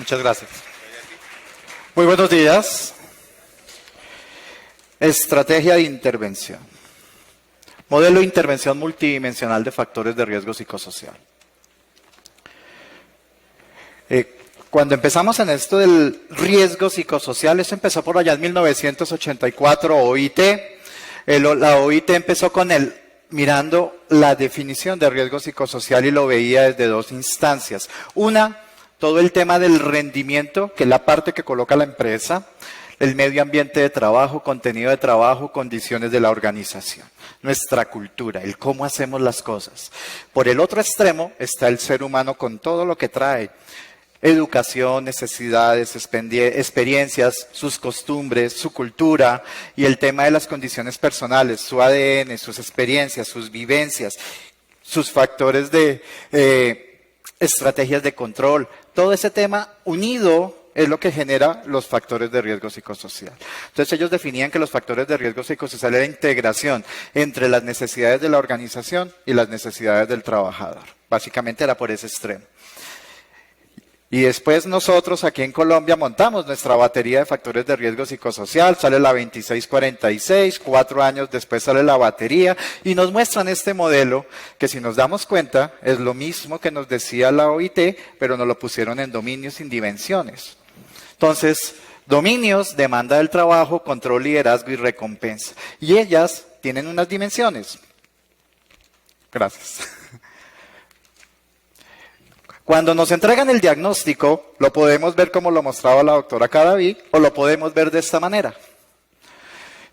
Muchas gracias. Muy buenos días. Estrategia de intervención. Modelo de intervención multidimensional de factores de riesgo psicosocial. Cuando empezamos en esto del riesgo psicosocial, eso empezó por allá en 1984, OIT. La OIT empezó con mirando la definición de riesgo psicosocial y lo veía desde dos instancias. Una, todo el tema del rendimiento, que es la parte que coloca la empresa, el medio ambiente de trabajo, contenido de trabajo, condiciones de la organización, nuestra cultura, el cómo hacemos las cosas. Por el otro extremo está el ser humano con todo lo que trae. Educación, necesidades, experiencias, sus costumbres, su cultura y el tema de las condiciones personales, su ADN, sus experiencias, sus vivencias, sus factores de estrategias de control. Todo ese tema unido es lo que genera los factores de riesgo psicosocial. Entonces ellos definían que los factores de riesgo psicosocial era integración entre las necesidades de la organización y las necesidades del trabajador. Básicamente era por ese extremo. Y después nosotros aquí en Colombia montamos nuestra batería de factores de riesgo psicosocial, sale la 2646, 4 años después sale la batería y nos muestran este modelo que si nos damos cuenta es lo mismo que nos decía la OIT, pero nos lo pusieron en dominios sin dimensiones. Entonces, dominios, demanda del trabajo, control, liderazgo y recompensa. Y ellas tienen unas dimensiones. Gracias. Cuando nos entregan el diagnóstico, lo podemos ver como lo mostraba la doctora Cadaví, o lo podemos ver de esta manera.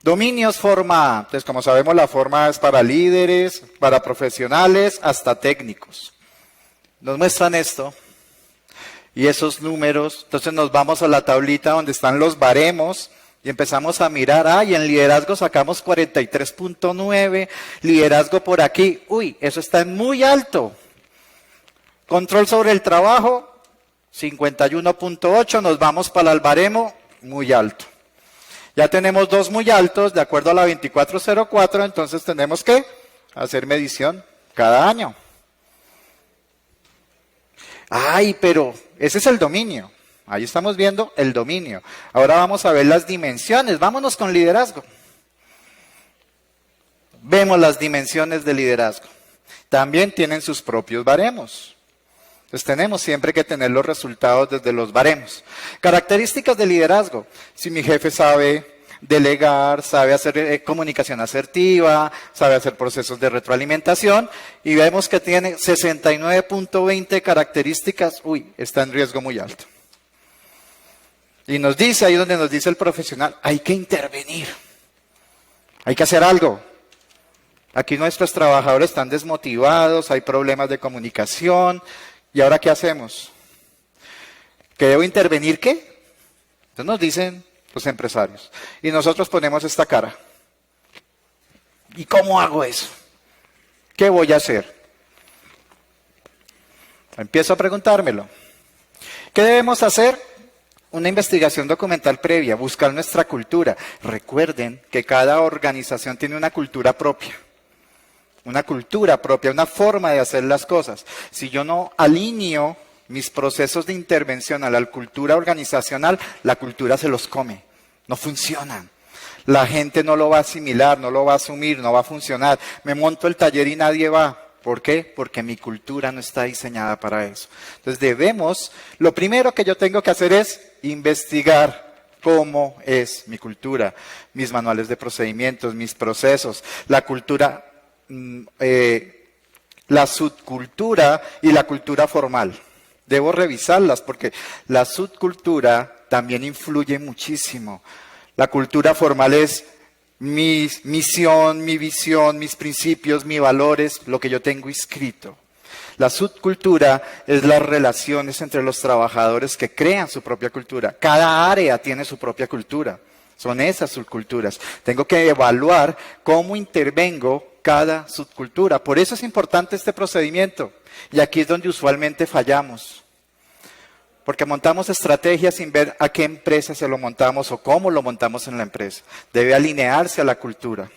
Dominios, forma A. Entonces, como sabemos, la forma es para líderes, para profesionales, hasta técnicos. Nos muestran esto. Y esos números, entonces nos vamos a la tablita donde están los baremos y empezamos a mirar, y en liderazgo sacamos 43.9, liderazgo por aquí, eso está muy alto. Control sobre el trabajo, 51.8, nos vamos para el baremo, muy alto. Ya tenemos dos muy altos, de acuerdo a la 2404, entonces tenemos que hacer medición cada año. Pero ese es el dominio. Ahí estamos viendo el dominio. Ahora vamos a ver las dimensiones. Vámonos con liderazgo. Vemos las dimensiones de liderazgo. También tienen sus propios baremos. Entonces tenemos siempre que tener los resultados desde los baremos. Características de liderazgo. Si mi jefe sabe delegar, sabe hacer comunicación asertiva, sabe hacer procesos de retroalimentación y vemos que tiene 69.20 características, está en riesgo muy alto. Y nos dice, ahí donde nos dice el profesional, hay que intervenir, hay que hacer algo. Aquí nuestros trabajadores están desmotivados, hay problemas de comunicación, ¿y ahora qué hacemos? ¿Que debo intervenir qué? Entonces nos dicen los empresarios. Y nosotros ponemos esta cara. ¿Y cómo hago eso? ¿Qué voy a hacer? Empiezo a preguntármelo. ¿Qué debemos hacer? Una investigación documental previa, buscar nuestra cultura. Recuerden que cada organización tiene una cultura propia. Una cultura propia, una forma de hacer las cosas. Si yo no alineo mis procesos de intervención a la cultura organizacional, la cultura se los come, no funcionan. La gente no lo va a asimilar, no lo va a asumir, no va a funcionar. Me monto el taller y nadie va. ¿Por qué? Porque mi cultura no está diseñada para eso. Entonces lo primero que yo tengo que hacer es investigar cómo es mi cultura, mis manuales de procedimientos, mis procesos, la cultura, la subcultura y la cultura formal. Debo revisarlas porque la subcultura también influye muchísimo. La cultura formal es mi misión, mi visión, mis principios, mis valores, lo que yo tengo inscrito. La subcultura es las relaciones entre los trabajadores que crean su propia cultura. Cada área tiene su propia cultura. Son esas subculturas. Tengo que evaluar cómo intervengo cada subcultura. Por eso es importante este procedimiento. Y aquí es donde usualmente fallamos. Porque montamos estrategias sin ver a qué empresa se lo montamos o cómo lo montamos en la empresa. Debe alinearse a la cultura.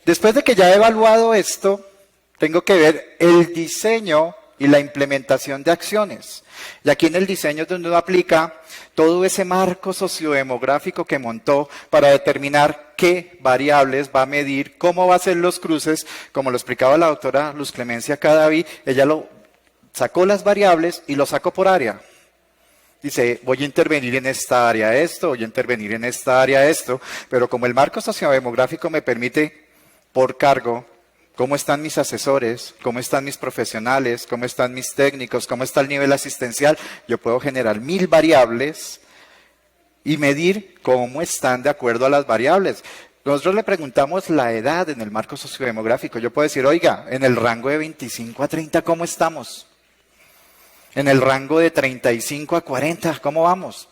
Después de que ya he evaluado esto, tengo que ver el diseño y la implementación de acciones. Y aquí en el diseño es donde uno aplica todo ese marco sociodemográfico que montó para determinar qué variables va a medir, cómo va a ser los cruces, como lo explicaba la doctora Luz Clemencia Cadaví, ella sacó las variables y lo sacó por área. Dice, voy a intervenir en esta área esto, voy a intervenir en esta área esto, pero como el marco sociodemográfico me permite por cargo, cómo están mis asesores, cómo están mis profesionales, cómo están mis técnicos, cómo está el nivel asistencial, yo puedo generar 1000 variables y medir cómo están de acuerdo a las variables. Nosotros le preguntamos la edad en el marco sociodemográfico. Yo puedo decir, oiga, en el rango de 25 a 30, ¿cómo estamos? En el rango de 35 a 40, ¿cómo vamos?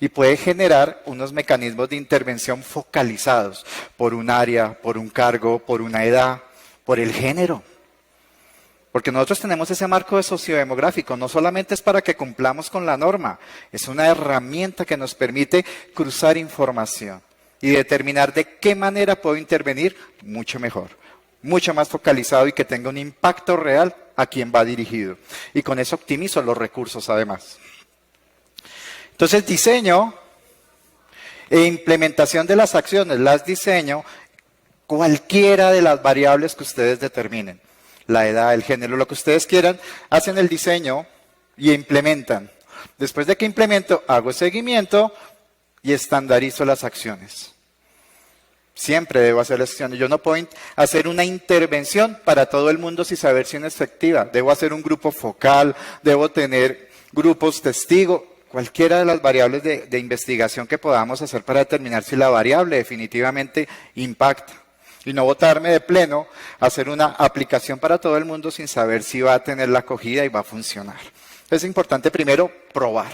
Y puede generar unos mecanismos de intervención focalizados por un área, por un cargo, por una edad, por el género. Porque nosotros tenemos ese marco de sociodemográfico, no solamente es para que cumplamos con la norma, es una herramienta que nos permite cruzar información y determinar de qué manera puedo intervenir mucho mejor, mucho más focalizado y que tenga un impacto real a quien va dirigido. Y con eso optimizo los recursos además. Entonces, diseño e implementación de las acciones, las diseño cualquiera de las variables que ustedes determinen. La edad, el género, lo que ustedes quieran, hacen el diseño y implementan. Después de que implemento, hago seguimiento y estandarizo las acciones. Siempre debo hacer las acciones. Yo no puedo hacer una intervención para todo el mundo sin saber si es efectiva. Debo hacer un grupo focal, debo tener grupos testigos, cualquiera de las variables de investigación que podamos hacer para determinar si la variable definitivamente impacta. Y no botarme de pleno a hacer una aplicación para todo el mundo sin saber si va a tener la acogida y va a funcionar. Es importante primero probar,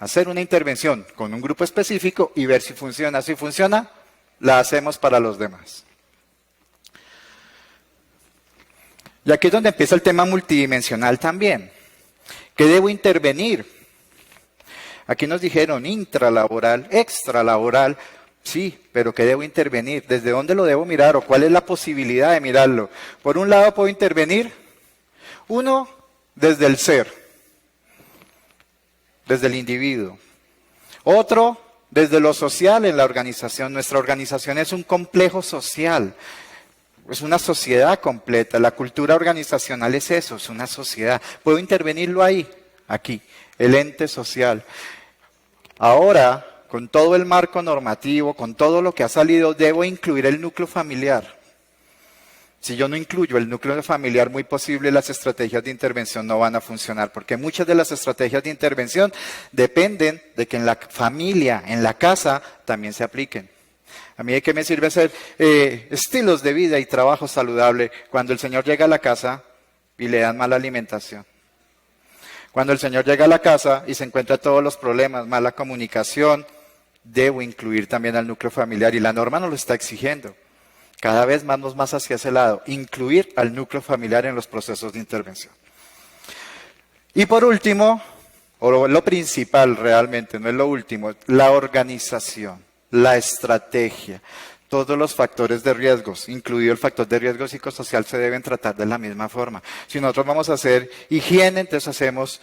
hacer una intervención con un grupo específico y ver si funciona. Si funciona, la hacemos para los demás. Y aquí es donde empieza el tema multidimensional también. ¿Qué debo intervenir? Aquí nos dijeron intralaboral, extralaboral. Sí, pero ¿qué debo intervenir? ¿Desde dónde lo debo mirar? ¿O cuál es la posibilidad de mirarlo? Por un lado puedo intervenir, uno, desde el ser, desde el individuo. Otro, desde lo social en la organización. Nuestra organización es un complejo social, es una sociedad completa. La cultura organizacional es eso, es una sociedad. ¿Puedo intervenirlo ahí? Aquí, el ente social. Ahora, con todo el marco normativo, con todo lo que ha salido, debo incluir el núcleo familiar. Si yo no incluyo el núcleo familiar, muy posible las estrategias de intervención no van a funcionar, porque muchas de las estrategias de intervención dependen de que en la familia, en la casa, también se apliquen. A mí, ¿de qué me sirve hacer estilos de vida y trabajo saludable cuando el señor llega a la casa y le dan mala alimentación? Cuando el señor llega a la casa y se encuentra todos los problemas, mala comunicación, debo incluir también al núcleo familiar y la norma nos lo está exigiendo. Cada vez vamos más hacia ese lado, incluir al núcleo familiar en los procesos de intervención. Y por último, o lo principal realmente, no es lo último, la organización, la estrategia. Todos los factores de riesgos, incluido el factor de riesgo psicosocial, se deben tratar de la misma forma. Si nosotros vamos a hacer higiene, entonces hacemos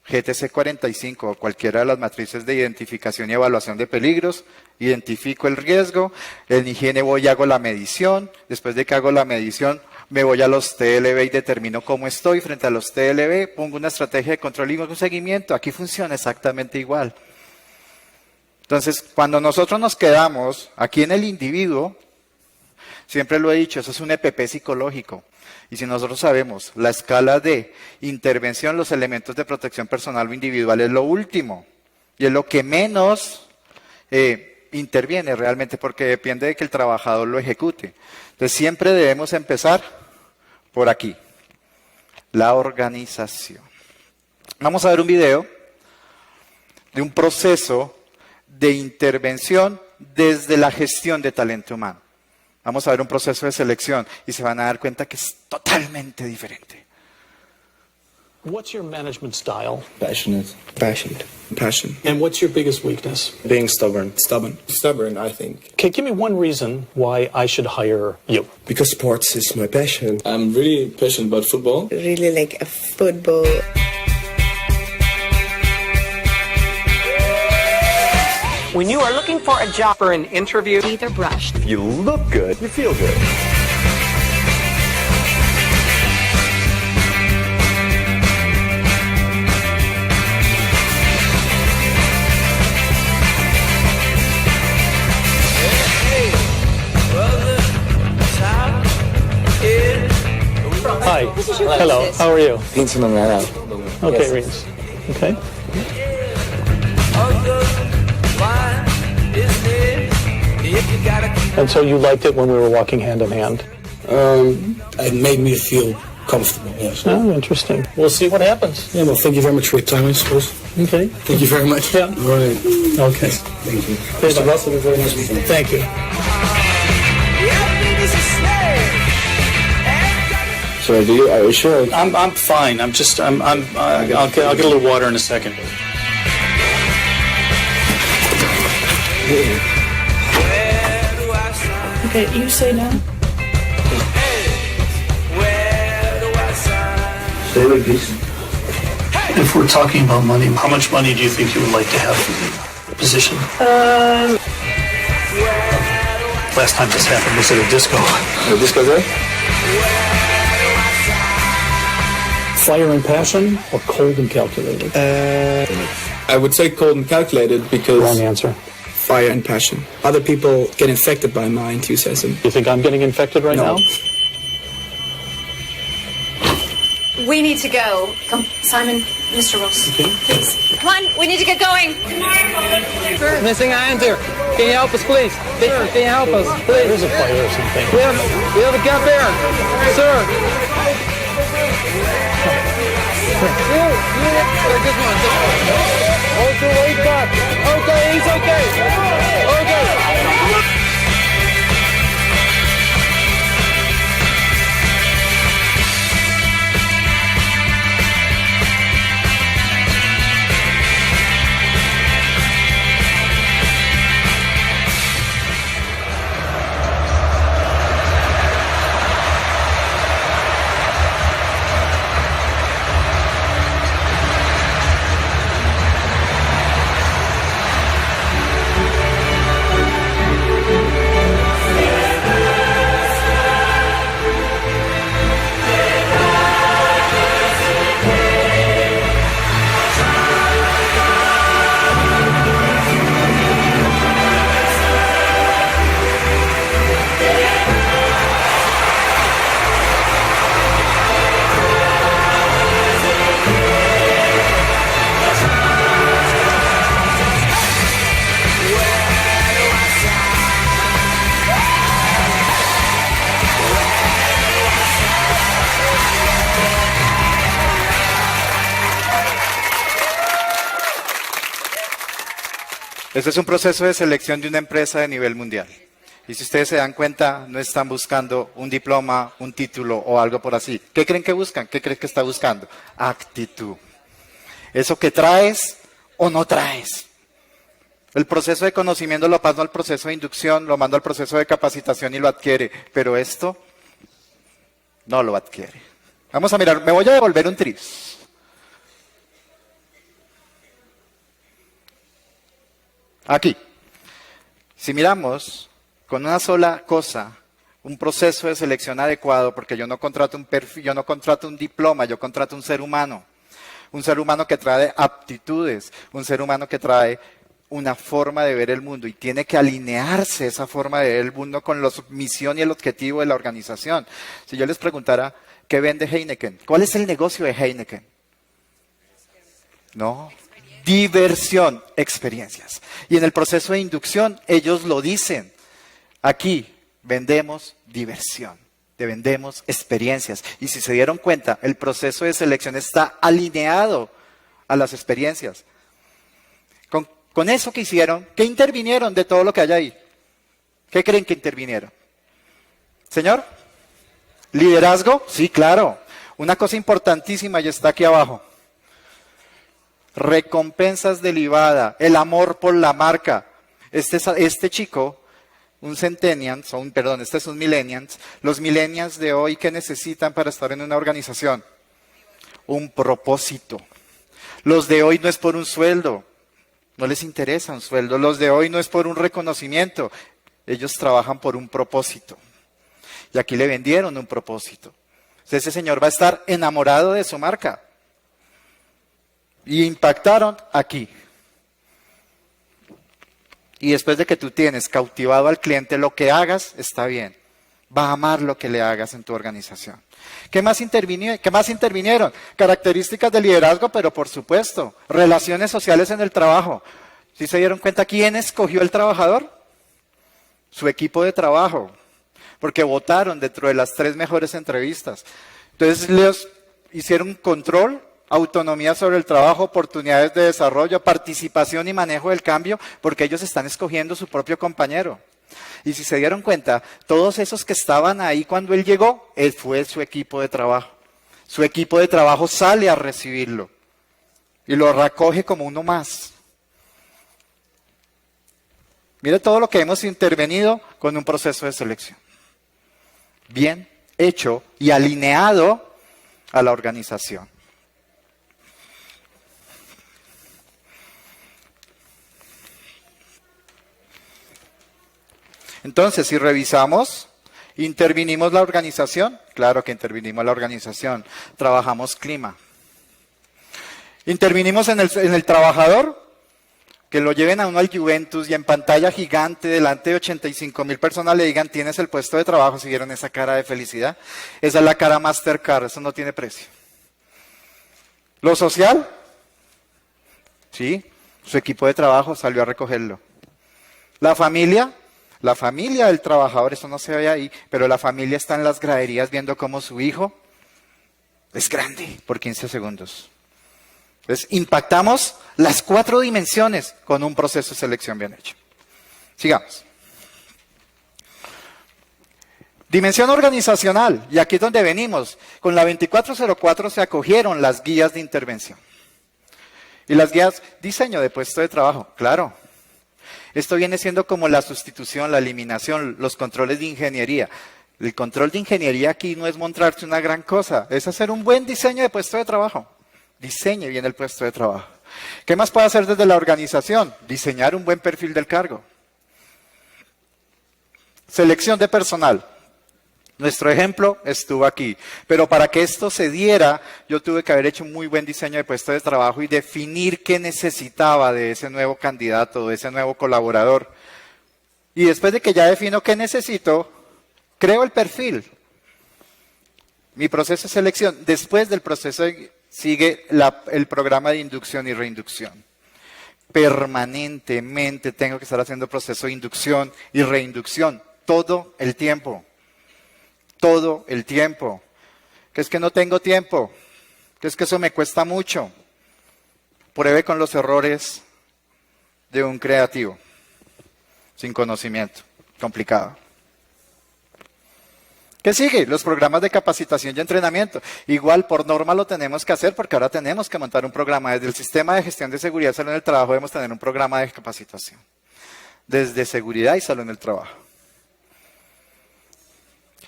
GTC 45 o cualquiera de las matrices de identificación y evaluación de peligros, identifico el riesgo, en higiene voy y hago la medición, después de que hago la medición me voy a los TLB y determino cómo estoy frente a los TLB, pongo una estrategia de control y un seguimiento, aquí funciona exactamente igual. Entonces, cuando nosotros nos quedamos aquí en el individuo, siempre lo he dicho, eso es un EPP psicológico. Y si nosotros sabemos la escala de intervención, los elementos de protección personal o individual es lo último. Y es lo que menos interviene realmente porque depende de que el trabajador lo ejecute. Entonces siempre debemos empezar por aquí. La organización. Vamos a ver un video de un proceso de intervención desde la gestión de talento humano. Vamos a ver un proceso de selección y se van a dar cuenta que es totalmente diferente. What's your management style? Passionate. Passionate. Passion. And what's your biggest weakness? Being stubborn. Stubborn, I think. Okay, give me one reason why I should hire you. Because sports is my passion. I'm really passionate about football. Really like a football. When you are looking for a job for an interview, Either brushed. If you look good, you feel good. Hi. Hello. How are you? Vincent Amara. Okay, Reens. Okay. And so you liked it when we were walking hand in hand? It made me feel comfortable, yes. Oh, interesting. We'll see what happens. Yeah, well, thank you very much for your time, I suppose. Okay. Thank you very much. Yeah. All right. Okay. Thank you. Mr. Ross, have a very nice weekend. Thank you. So are you sure? I'm fine. I'll get a little water in a second. Okay, you say no? Say like this. If we're talking about money, how much money do you think you would like to have for the position? Last time this happened was at a disco. The disco there? Fire and passion or cold and calculated? I would say cold and calculated because Wrong answer. fire and passion. Other people get infected by my enthusiasm. You think I'm getting infected right No. now? We need to go. Come, Simon, Mr. Ross, please. Come on, we need to get going. Missing a hand here. Can you help us, please? Sir, can you help us, please? There's a fire or something. We have a gap here. Sir. This one. Hold your weight back. Okay, he's okay. Okay. Este es un proceso de selección de una empresa de nivel mundial. Y si ustedes se dan cuenta, no están buscando un diploma, un título o algo por así. ¿Qué creen que buscan? ¿Qué creen que está buscando? Actitud. Eso que traes o no traes. El proceso de conocimiento lo paso al proceso de inducción, lo mando al proceso de capacitación y lo adquiere. Pero esto no lo adquiere. Vamos a mirar, me voy a devolver un tris. Aquí, si miramos con una sola cosa, un proceso de selección adecuado, porque yo no contrato un perfil, yo no contrato un diploma, yo contrato un ser humano que trae aptitudes, un ser humano que trae una forma de ver el mundo y tiene que alinearse esa forma de ver el mundo con la misión y el objetivo de la organización. Si yo les preguntara, ¿qué vende Heineken? ¿Cuál es el negocio de Heineken? No. Diversión, experiencias. Y en el proceso de inducción, ellos lo dicen. Aquí vendemos diversión, vendemos experiencias. Y si se dieron cuenta, el proceso de selección está alineado a las experiencias. Con eso que hicieron, ¿qué intervinieron de todo lo que hay ahí? ¿Qué creen que intervinieron? ¿Señor? ¿Liderazgo? Sí, claro. Una cosa importantísima y está aquí abajo. Recompensas del IVADA, el amor por la marca. Este chico, un centennial, este es un millennials. Los millennials de hoy, ¿qué necesitan para estar en una organización? Un propósito. Los de hoy no es por un sueldo, no les interesa un sueldo. Los de hoy no es por un reconocimiento, ellos trabajan por un propósito. Y aquí le vendieron un propósito. Entonces, ese señor va a estar enamorado de su marca. Y impactaron aquí. Y después de que tú tienes cautivado al cliente, lo que hagas está bien. Va a amar lo que le hagas en tu organización. ¿Qué más intervinieron? Características de liderazgo, pero por supuesto, relaciones sociales en el trabajo. ¿Sí se dieron cuenta quién escogió el trabajador? Su equipo de trabajo. Porque votaron dentro de las 3 mejores entrevistas. Entonces les hicieron control, autonomía sobre el trabajo, oportunidades de desarrollo, participación y manejo del cambio, porque ellos están escogiendo su propio compañero. Y si se dieron cuenta, todos esos que estaban ahí cuando él llegó, él fue su equipo de trabajo. Su equipo de trabajo sale a recibirlo y lo recoge como uno más. Mire todo lo que hemos intervenido con un proceso de selección. Bien hecho y alineado a la organización. Entonces, si revisamos, ¿intervinimos la organización? Claro que intervinimos la organización. Trabajamos clima. ¿Intervinimos en el trabajador? Que lo lleven a uno al Juventus y en pantalla gigante delante de 85,000 personas le digan, tienes el puesto de trabajo. ¿Si vieron esa cara de felicidad? Esa es la cara Mastercard, eso no tiene precio. ¿Lo social? Sí, su equipo de trabajo salió a recogerlo. ¿La familia? La familia del trabajador, eso no se ve ahí, pero la familia está en las graderías viendo cómo su hijo es grande por 15 segundos. Entonces, impactamos las 4 dimensiones con un proceso de selección bien hecho. Sigamos. Dimensión organizacional, y aquí es donde venimos. Con la 2404 se acogieron las guías de intervención. Y las guías, diseño de puesto de trabajo, claro. Esto viene siendo como la sustitución, la eliminación, los controles de ingeniería. El control de ingeniería aquí no es mostrarse una gran cosa, es hacer un buen diseño de puesto de trabajo. Diseñe bien el puesto de trabajo. ¿Qué más puede hacer desde la organización? Diseñar un buen perfil del cargo. Selección de personal. Nuestro ejemplo estuvo aquí. Pero para que esto se diera, yo tuve que haber hecho un muy buen diseño de puesto de trabajo y definir qué necesitaba de ese nuevo candidato, de ese nuevo colaborador. Y después de que ya defino qué necesito, creo el perfil. Mi proceso de selección. Después del proceso sigue el programa de inducción y reinducción. Permanentemente tengo que estar haciendo proceso de inducción y reinducción. Todo el tiempo. Todo el tiempo. Que es que no tengo tiempo. Que es que eso me cuesta mucho. Pruebe con los errores de un creativo. Sin conocimiento. Complicado. ¿Qué sigue? Los programas de capacitación y entrenamiento. Igual por norma lo tenemos que hacer porque ahora tenemos que montar un programa. Desde el sistema de gestión de seguridad y salud en el trabajo debemos tener un programa de capacitación. Desde seguridad y salud en el trabajo.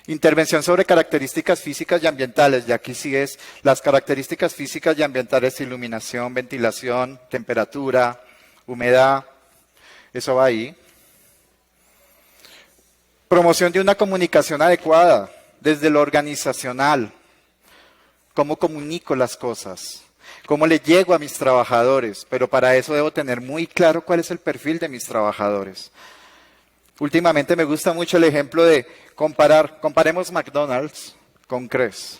Intervención sobre características físicas y ambientales. Y aquí sí es las características físicas y ambientales, iluminación, ventilación, temperatura, humedad. Eso va ahí. Promoción de una comunicación adecuada, desde lo organizacional. ¿Cómo comunico las cosas? ¿Cómo le llego a mis trabajadores? Pero para eso debo tener muy claro cuál es el perfil de mis trabajadores. Últimamente me gusta mucho el ejemplo de comparemos McDonald's con Cres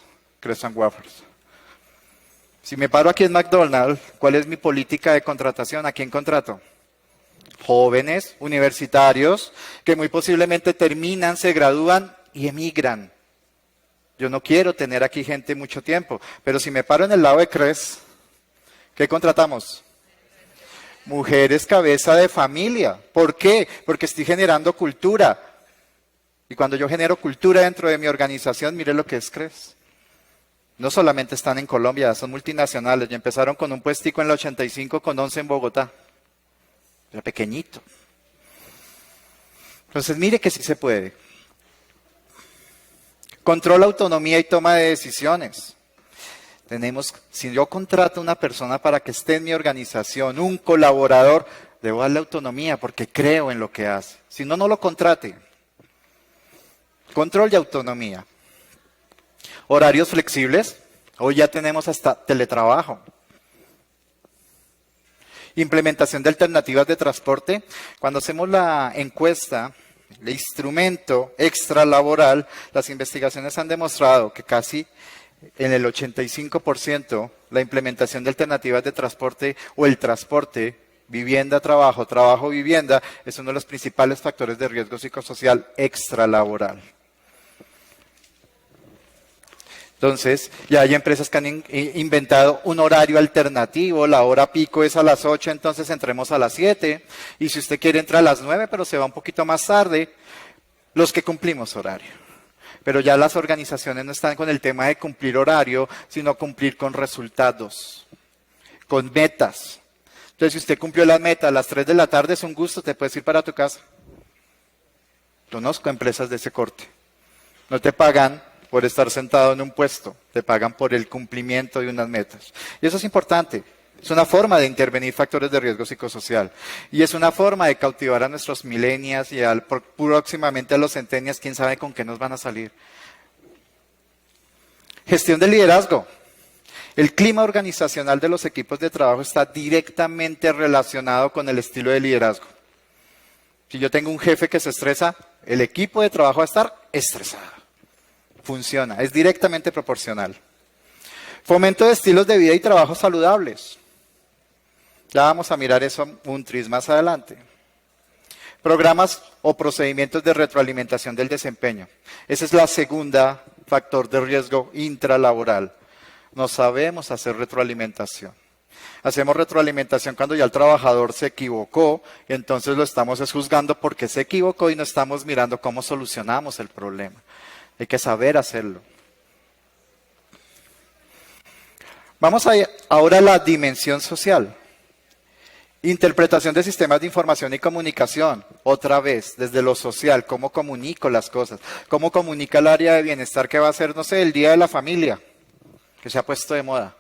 and Wafers. Si me paro aquí en McDonald's, ¿cuál es mi política de contratación? ¿A quién contrato? Jóvenes, universitarios, que muy posiblemente terminan, se gradúan y emigran. Yo no quiero tener aquí gente mucho tiempo, pero si me paro en el lado de Cres, ¿qué contratamos? Mujeres cabeza de familia. ¿Por qué? Porque estoy generando cultura. Y cuando yo genero cultura dentro de mi organización, mire lo que es Cres. No solamente están en Colombia, son multinacionales. Ya empezaron con un puestico en el 85 con 11 en Bogotá. Era pequeñito. Entonces, mire que sí se puede. Control, autonomía y toma de decisiones. Si yo contrato a una persona para que esté en mi organización, un colaborador, debo darle autonomía porque creo en lo que hace. Si no, no lo contrate. Control y autonomía. Horarios flexibles. Hoy ya tenemos hasta teletrabajo. Implementación de alternativas de transporte. Cuando hacemos la encuesta, el instrumento extralaboral, las investigaciones han demostrado que casi en el 85% la implementación de alternativas de transporte o el transporte, vivienda, trabajo, trabajo, vivienda, es uno de los principales factores de riesgo psicosocial extralaboral. Entonces, ya hay empresas que han inventado un horario alternativo, la hora pico es a las 8, entonces entremos a las 7, y si usted quiere entrar a las 9, pero se va un poquito más tarde, los que cumplimos horario. Pero ya las organizaciones no están con el tema de cumplir horario, sino cumplir con resultados, con metas. Entonces, si usted cumplió la meta a las 3 de la tarde, es un gusto, te puedes ir para tu casa. Conozco empresas de ese corte. No te pagan por estar sentado en un puesto, te pagan por el cumplimiento de unas metas. Y eso es importante. Es una forma de intervenir factores de riesgo psicosocial. Y es una forma de cautivar a nuestros millennials y próximamente a los centennials, quién sabe con qué nos van a salir. Gestión del liderazgo. El clima organizacional de los equipos de trabajo está directamente relacionado con el estilo de liderazgo. Si yo tengo un jefe que se estresa, el equipo de trabajo va a estar estresado. Funciona, es directamente proporcional. Fomento de estilos de vida y trabajo saludables. Ya vamos a mirar eso un tris más adelante. Programas o procedimientos de retroalimentación del desempeño. Esa es la segunda factor de riesgo intralaboral. No sabemos hacer retroalimentación. Hacemos retroalimentación cuando ya el trabajador se equivocó, y entonces lo estamos juzgando porque se equivocó y no estamos mirando cómo solucionamos el problema. Hay que saber hacerlo. Vamos ahora a la dimensión social. Interpretación de sistemas de información y comunicación. Otra vez, desde lo social, cómo comunico las cosas. Cómo comunica el área de bienestar que va a ser, no sé, el Día de la Familia, que se ha puesto de moda.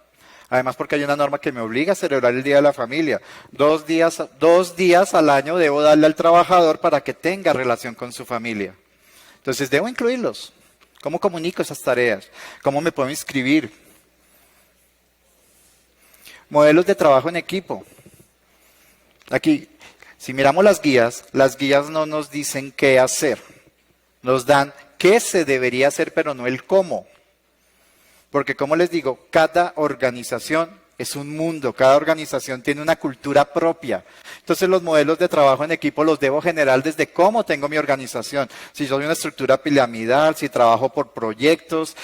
Además, porque hay una norma que me obliga a celebrar el Día de la Familia. 2 días al año debo darle al trabajador para que tenga relación con su familia. Entonces, debo incluirlos. ¿Cómo comunico esas tareas? ¿Cómo me puedo inscribir? Modelos de trabajo en equipo. Aquí, si miramos las guías no nos dicen qué hacer. Nos dan qué se debería hacer, pero no el cómo. Porque, como les digo, cada organización es un mundo, cada organización tiene una cultura propia. Entonces, los modelos de trabajo en equipo los debo generar desde cómo tengo mi organización. Si soy una estructura piramidal, si trabajo por proyectos,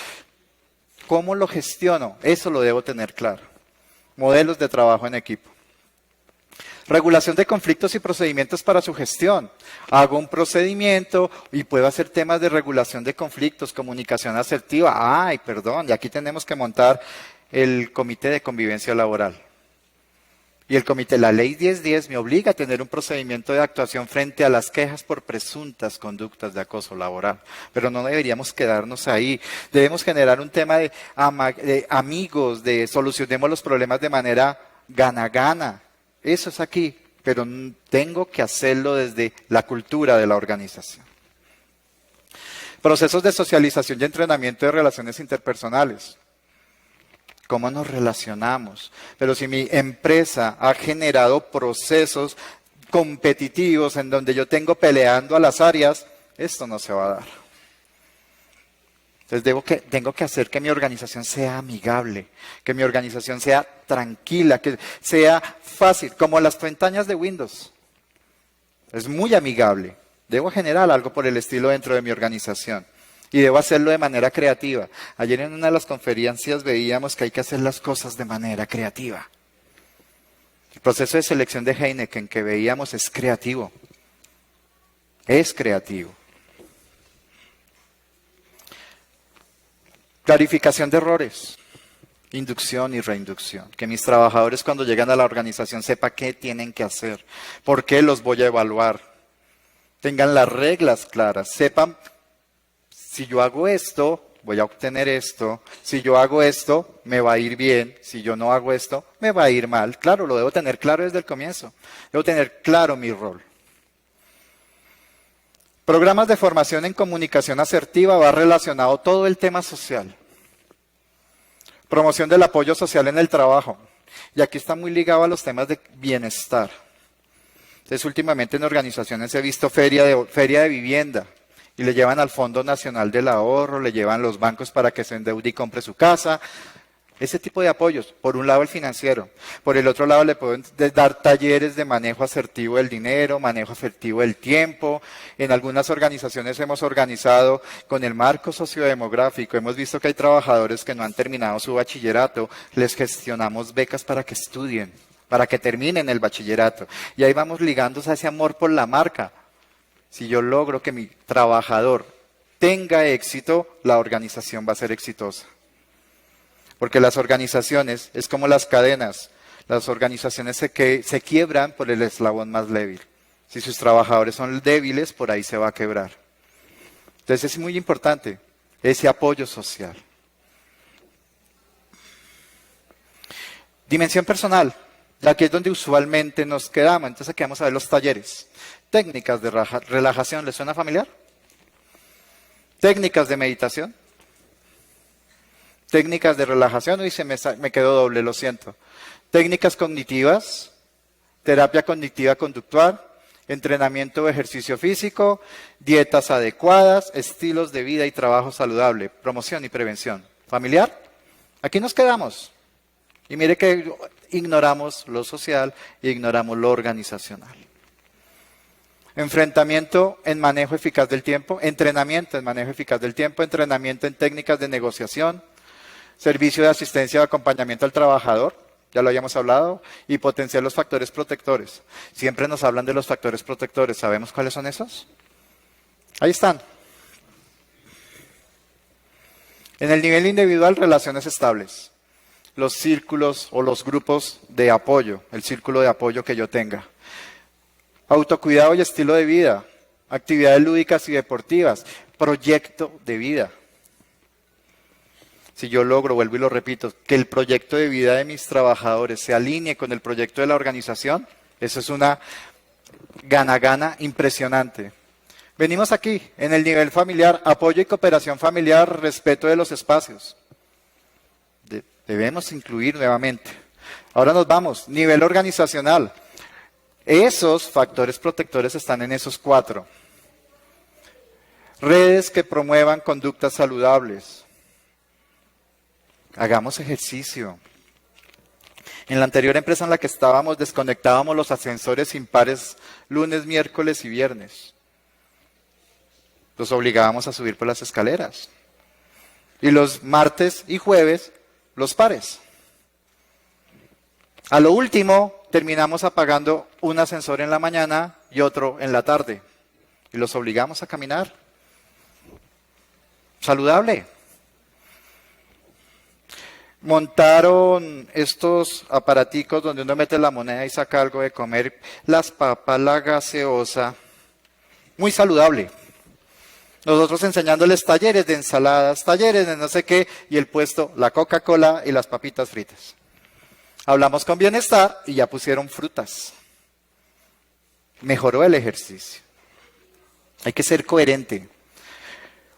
¿cómo lo gestiono? Eso lo debo tener claro. Modelos de trabajo en equipo. Regulación de conflictos y procedimientos para su gestión. Hago un procedimiento y puedo hacer temas de regulación de conflictos, comunicación asertiva. Ay, perdón, y aquí tenemos que montar el comité de convivencia laboral. Y el comité, la ley 1010 me obliga a tener un procedimiento de actuación frente a las quejas por presuntas conductas de acoso laboral. Pero no deberíamos quedarnos ahí. Debemos generar un tema de amigos, de solucionemos los problemas de manera gana-gana. Eso es aquí, pero tengo que hacerlo desde la cultura de la organización. Procesos de socialización y entrenamiento de relaciones interpersonales. ¿Cómo nos relacionamos? Pero si mi empresa ha generado procesos competitivos en donde yo tengo peleando a las áreas, esto no se va a dar. Entonces tengo que hacer que mi organización sea amigable, que mi organización sea tranquila, que sea fácil, como las pestañas de Windows. Es muy amigable. Debo generar algo por el estilo dentro de mi organización. Y debo hacerlo de manera creativa. Ayer en una de las conferencias veíamos que hay que hacer las cosas de manera creativa. El proceso de selección de Heineken que veíamos es creativo. Es creativo. Clarificación de errores. Inducción y reinducción. Que mis trabajadores cuando llegan a la organización sepan qué tienen que hacer, por qué los voy a evaluar. Tengan las reglas claras, sepan, si yo hago esto, voy a obtener esto, si yo hago esto, me va a ir bien, si yo no hago esto, me va a ir mal. Claro, lo debo tener claro desde el comienzo, debo tener claro mi rol. Programas de formación en comunicación asertiva va relacionado todo el tema social. Promoción del apoyo social en el trabajo. Y aquí está muy ligado a los temas de bienestar. Entonces, últimamente en organizaciones he visto feria de vivienda y le llevan al Fondo Nacional del Ahorro, le llevan los bancos para que se endeude y compre su casa. Ese tipo de apoyos, por un lado el financiero, por el otro lado le pueden dar talleres de manejo asertivo del dinero, manejo asertivo del tiempo. En algunas organizaciones hemos organizado con el marco sociodemográfico, hemos visto que hay trabajadores que no han terminado su bachillerato, les gestionamos becas para que estudien, para que terminen el bachillerato. Y ahí vamos ligándose a ese amor por la marca. Si yo logro que mi trabajador tenga éxito, la organización va a ser exitosa. Porque las organizaciones, es como las cadenas, las organizaciones se quiebran por el eslabón más débil. Si sus trabajadores son débiles, por ahí se va a quebrar. Entonces es muy importante ese apoyo social. Dimensión personal, aquí es donde usualmente nos quedamos. Entonces aquí vamos a ver los talleres. Técnicas de relajación, ¿les suena familiar? Técnicas de meditación. Técnicas de relajación, uy, me quedó doble, lo siento. Técnicas cognitivas, terapia cognitiva conductual, entrenamiento o ejercicio físico, dietas adecuadas, estilos de vida y trabajo saludable, promoción y prevención. ¿Familiar? Aquí nos quedamos. Y mire que ignoramos lo social e ignoramos lo organizacional. Enfrentamiento en manejo eficaz del tiempo, entrenamiento en manejo eficaz del tiempo, entrenamiento en técnicas de negociación, servicio de asistencia o acompañamiento al trabajador, ya lo habíamos hablado, y potenciar los factores protectores. Siempre nos hablan de los factores protectores, ¿sabemos cuáles son esos? Ahí están. En el nivel individual, relaciones estables. Los círculos o los grupos de apoyo, el círculo de apoyo que yo tenga. Autocuidado y estilo de vida, actividades lúdicas y deportivas, proyecto de vida. Si yo logro, vuelvo y lo repito, que el proyecto de vida de mis trabajadores se alinee con el proyecto de la organización, eso es una gana-gana impresionante. Venimos aquí, en el nivel familiar, apoyo y cooperación familiar, respeto de los espacios. Debemos incluir nuevamente. Ahora nos vamos, nivel organizacional. Esos factores protectores están en esos 4. Redes que promuevan conductas saludables. Hagamos ejercicio. En la anterior empresa en la que estábamos, desconectábamos los ascensores impares lunes, miércoles y viernes. Los obligábamos a subir por las escaleras. Y los martes y jueves, los pares. A lo último, terminamos apagando un ascensor en la mañana y otro en la tarde. Y los obligamos a caminar. Saludable. Montaron estos aparaticos donde uno mete la moneda y saca algo de comer, las papas, la gaseosa, muy saludable. Nosotros enseñándoles talleres de ensaladas, talleres de no sé qué, y el puesto, la Coca-Cola y las papitas fritas. Hablamos con bienestar y ya pusieron frutas. Mejoró el ejercicio. Hay que ser coherente.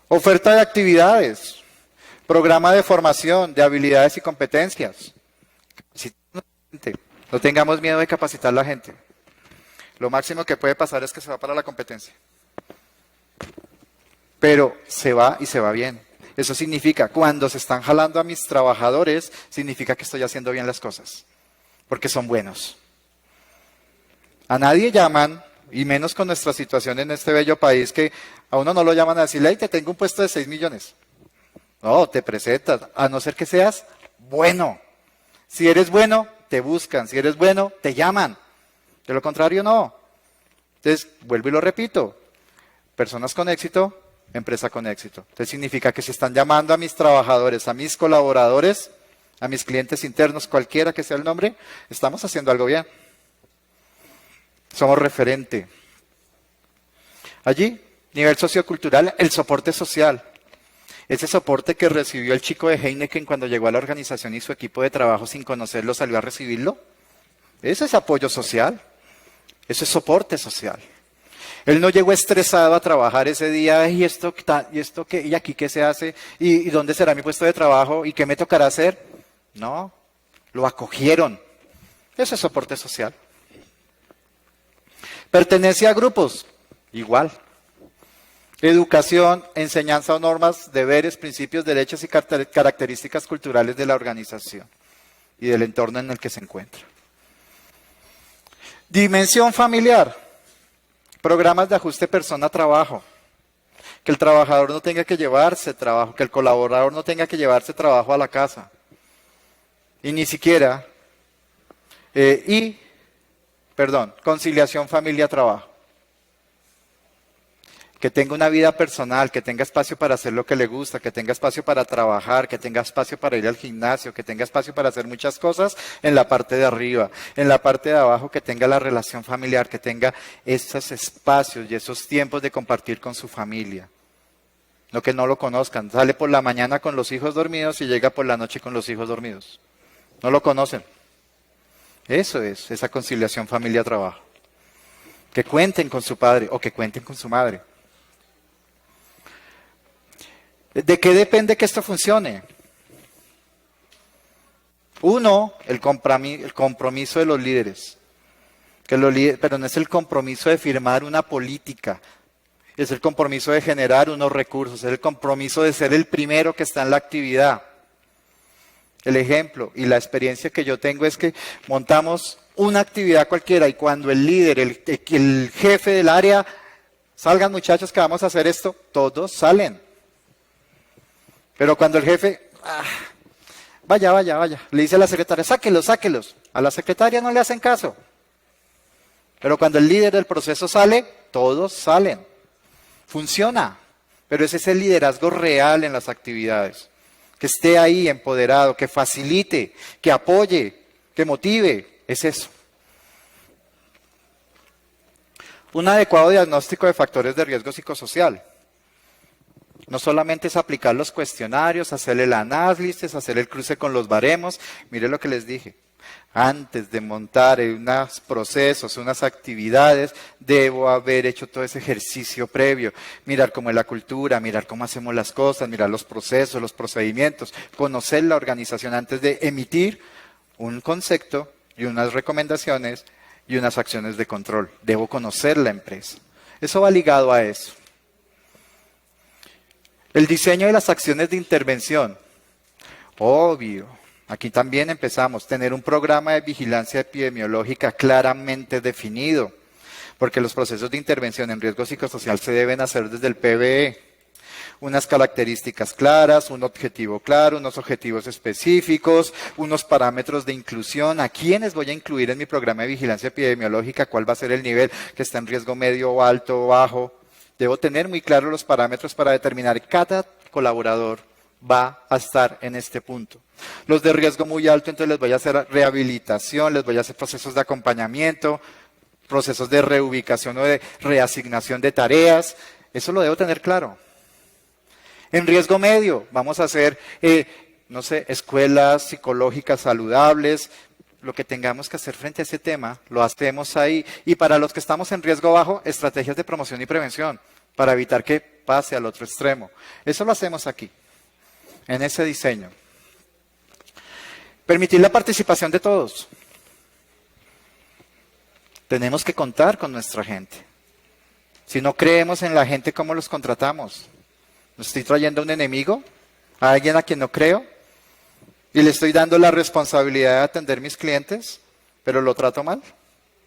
Oferta de actividades. Programa de formación de habilidades y competencias. No tengamos miedo de capacitar a la gente. Lo máximo que puede pasar es que se va para la competencia. Pero se va y se va bien. Eso significa, cuando se están jalando a mis trabajadores, significa que estoy haciendo bien las cosas. Porque son buenos. A nadie llaman, y menos con nuestra situación en este bello país, que a uno no lo llaman a decirle, hey, te tengo un puesto de 6 millones. No, te presentas, a no ser que seas bueno. Si eres bueno, te buscan. Si eres bueno, te llaman. De lo contrario, no. Entonces, vuelvo y lo repito. Personas con éxito, empresa con éxito. Entonces significa que si están llamando a mis trabajadores, a mis colaboradores, a mis clientes internos, cualquiera que sea el nombre, estamos haciendo algo bien. Somos referente. Allí, nivel sociocultural, el soporte social. Ese soporte que recibió el chico de Heineken cuando llegó a la organización y su equipo de trabajo sin conocerlo salió a recibirlo. Eso es apoyo social. Eso es soporte social. Él no llegó estresado a trabajar ese día, ¿y esto qué? ¿Y aquí qué se hace? ¿Y dónde será mi puesto de trabajo? ¿Y qué me tocará hacer? No, lo acogieron. Eso es soporte social. Pertenece a grupos, igual. Educación, enseñanza o normas, deberes, principios, derechos y características culturales de la organización y del entorno en el que se encuentra. Dimensión familiar, programas de ajuste persona-trabajo, que el trabajador no tenga que llevarse trabajo, que el colaborador no tenga que llevarse trabajo a la casa, y ni siquiera, conciliación familia-trabajo. Que tenga una vida personal, que tenga espacio para hacer lo que le gusta, que tenga espacio para trabajar, que tenga espacio para ir al gimnasio, que tenga espacio para hacer muchas cosas en la parte de arriba. En la parte de abajo que tenga la relación familiar, que tenga esos espacios y esos tiempos de compartir con su familia. No que no lo conozcan. Sale por la mañana con los hijos dormidos y llega por la noche con los hijos dormidos. No lo conocen. Eso es esa conciliación familia-trabajo. Que cuenten con su padre o que cuenten con su madre. ¿De qué depende que esto funcione? Uno, el compromiso de los líderes. Pero no es el compromiso de firmar una política. Es el compromiso de generar unos recursos. Es el compromiso de ser el primero que está en la actividad. El ejemplo y la experiencia que yo tengo es que montamos una actividad cualquiera y cuando el líder, el jefe del área, salgan muchachos que vamos a hacer esto, todos salen. Pero cuando el jefe, vaya, le dice a la secretaria, sáquelos. A la secretaria no le hacen caso. Pero cuando el líder del proceso sale, todos salen. Funciona. Pero ese es el liderazgo real en las actividades. Que esté ahí empoderado, que facilite, que apoye, que motive. Es eso. Un adecuado diagnóstico de factores de riesgo psicosocial. No solamente es aplicar los cuestionarios, hacer el análisis, hacer el cruce con los baremos. Mire lo que les dije. Antes de montar unos procesos, unas actividades, debo haber hecho todo ese ejercicio previo. Mirar cómo es la cultura, mirar cómo hacemos las cosas, mirar los procesos, los procedimientos, conocer la organización antes de emitir un concepto y unas recomendaciones y unas acciones de control. Debo conocer la empresa. Eso va ligado a eso. El diseño de las acciones de intervención. Obvio. Aquí también empezamos a tener un programa de vigilancia epidemiológica claramente definido, porque los procesos de intervención en riesgo psicosocial se deben hacer desde el PBE. Unas características claras, un objetivo claro, unos objetivos específicos, unos parámetros de inclusión. ¿A quiénes voy a incluir en mi programa de vigilancia epidemiológica? ¿Cuál va a ser el nivel que está en riesgo medio o alto o bajo? Debo tener muy claros los parámetros para determinar cada colaborador va a estar en este punto. Los de riesgo muy alto, entonces les voy a hacer rehabilitación, les voy a hacer procesos de acompañamiento, procesos de reubicación o de reasignación de tareas. Eso lo debo tener claro. En riesgo medio, vamos a hacer, escuelas psicológicas saludables. Lo que tengamos que hacer frente a ese tema, lo hacemos ahí. Y para los que estamos en riesgo bajo, estrategias de promoción y prevención, para evitar que pase al otro extremo. Eso lo hacemos aquí, en ese diseño. Permitir la participación de todos. Tenemos que contar con nuestra gente. Si no creemos en la gente, ¿cómo los contratamos? ¿Me estoy trayendo a un enemigo? ¿A alguien a quien no creo? ¿Y le estoy dando la responsabilidad de atender mis clientes, pero lo trato mal?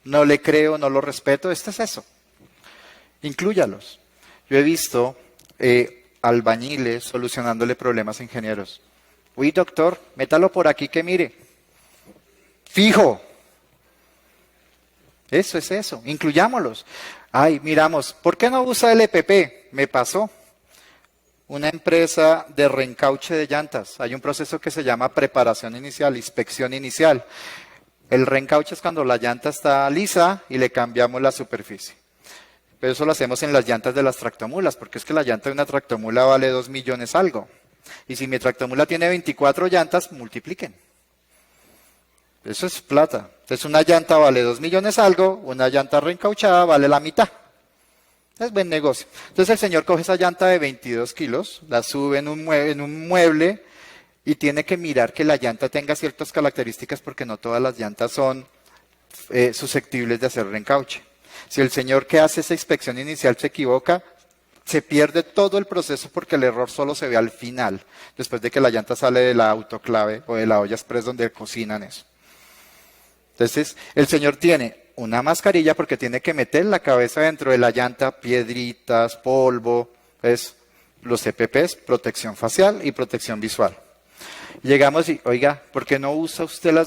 ¿No le creo, no lo respeto? Esto es eso. Inclúyalos. Yo he visto albañiles solucionándole problemas a ingenieros. Uy, doctor, métalo por aquí que mire. Fijo. Eso es eso. Incluyámoslos. Ay, miramos, ¿por qué no usa el EPP? Me pasó. una empresa de reencauche de llantas. Hay un proceso que se llama preparación inicial, inspección inicial. El reencauche es cuando la llanta está lisa y le cambiamos la superficie. Pero eso lo hacemos en las llantas de las tractomulas, porque es que la llanta de una tractomula vale 2 millones algo. Y si mi tractomula tiene 24 llantas, multipliquen. Eso es plata. Entonces una llanta vale 2 millones algo, una llanta reencauchada vale la mitad. Es buen negocio. Entonces el señor coge esa llanta de 22 kilos, la sube en un mueble y tiene que mirar que la llanta tenga ciertas características porque no todas las llantas son susceptibles de hacer reencauche. Si el señor que hace esa inspección inicial se equivoca, se pierde todo el proceso porque el error solo se ve al final, después de que la llanta sale de la autoclave o de la olla express donde cocinan eso. Entonces, el señor tiene una mascarilla porque tiene que meter la cabeza dentro de la llanta, piedritas, polvo, es los EPPs, protección facial y protección visual. Llegamos y, oiga, ¿por qué no usa usted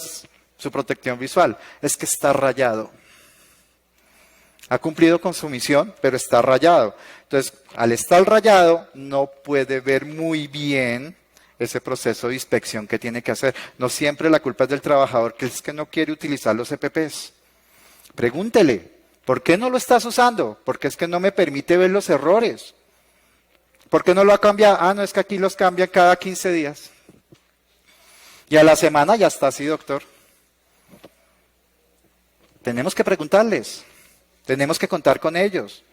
su protección visual? Es que está rayado. Ha cumplido con su misión, pero está rayado. Entonces, al estar rayado, no puede ver muy bien ese proceso de inspección que tiene que hacer. No siempre la culpa es del trabajador, que es que no quiere utilizar los EPPs. Pregúntele, ¿por qué no lo estás usando? Porque es que no me permite ver los errores. ¿Por qué no lo ha cambiado? Ah, no, es que aquí los cambian cada 15 días. Y a la semana ya está así, doctor. Tenemos que preguntarles. Tenemos que contar con ellos.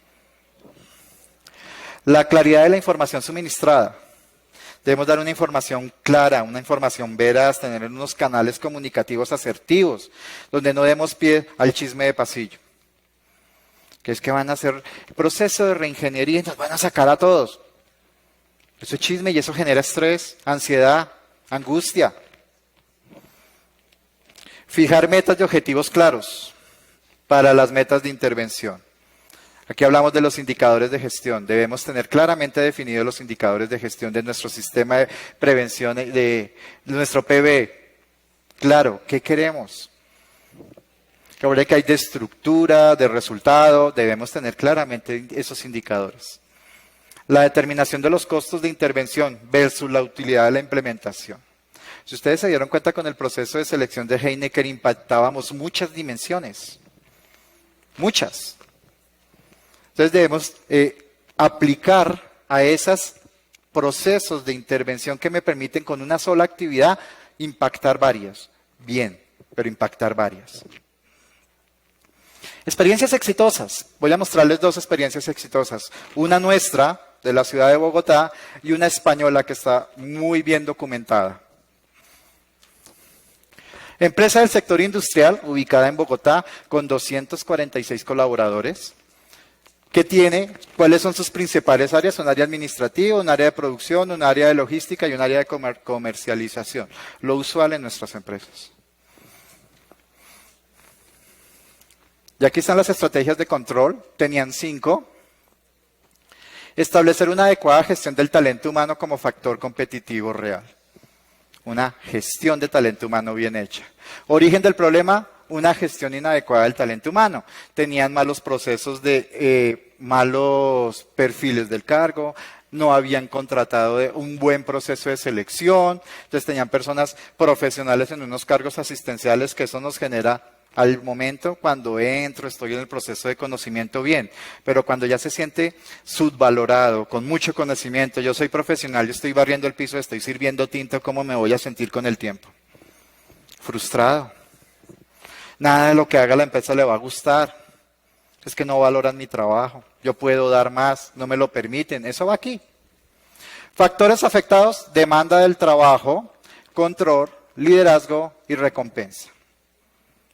La claridad de la información suministrada. Debemos dar una información clara, una información veraz, tener unos canales comunicativos asertivos, donde no demos pie al chisme de pasillo. Que es que van a hacer el proceso de reingeniería y nos van a sacar a todos. Eso es chisme y eso genera estrés, ansiedad, angustia. Fijar metas y objetivos claros para las metas de intervención. Aquí hablamos de los indicadores de gestión. Debemos tener claramente definidos los indicadores de gestión de nuestro sistema de prevención, de nuestro PB. Claro, ¿qué queremos? Que hay de estructura, de resultado, debemos tener claramente esos indicadores. La determinación de los costos de intervención versus la utilidad de la implementación. Si ustedes se dieron cuenta, con el proceso de selección de Heinecker impactábamos muchas dimensiones. Muchas. Entonces debemos aplicar a esos procesos de intervención que me permiten con una sola actividad impactar varias. Bien, pero impactar varias. Experiencias exitosas. Voy a mostrarles 2 experiencias exitosas. Una nuestra, de la ciudad de Bogotá, y una española que está muy bien documentada. Empresa del sector industrial, ubicada en Bogotá, con 246 colaboradores. ¿Qué tiene? ¿Cuáles son sus principales áreas? Un área administrativa, un área de producción, un área de logística y un área de comercialización. Lo usual en nuestras empresas. Y aquí están las estrategias de control. Tenían 5. Establecer una adecuada gestión del talento humano como factor competitivo real. Una gestión de talento humano bien hecha. Origen del problema, una gestión inadecuada del talento humano. Tenían malos procesos malos perfiles del cargo, no habían contratado un buen proceso de selección, entonces tenían personas profesionales en unos cargos asistenciales que eso nos genera al momento cuando entro, estoy en el proceso de conocimiento bien, pero cuando ya se siente subvalorado, con mucho conocimiento, yo soy profesional, yo estoy barriendo el piso, estoy sirviendo tinto, ¿cómo me voy a sentir con el tiempo? Frustrado. Nada de lo que haga la empresa le va a gustar. Es que no valoran mi trabajo. Yo puedo dar más, no me lo permiten. Eso va aquí. Factores afectados, demanda del trabajo, control, liderazgo y recompensa.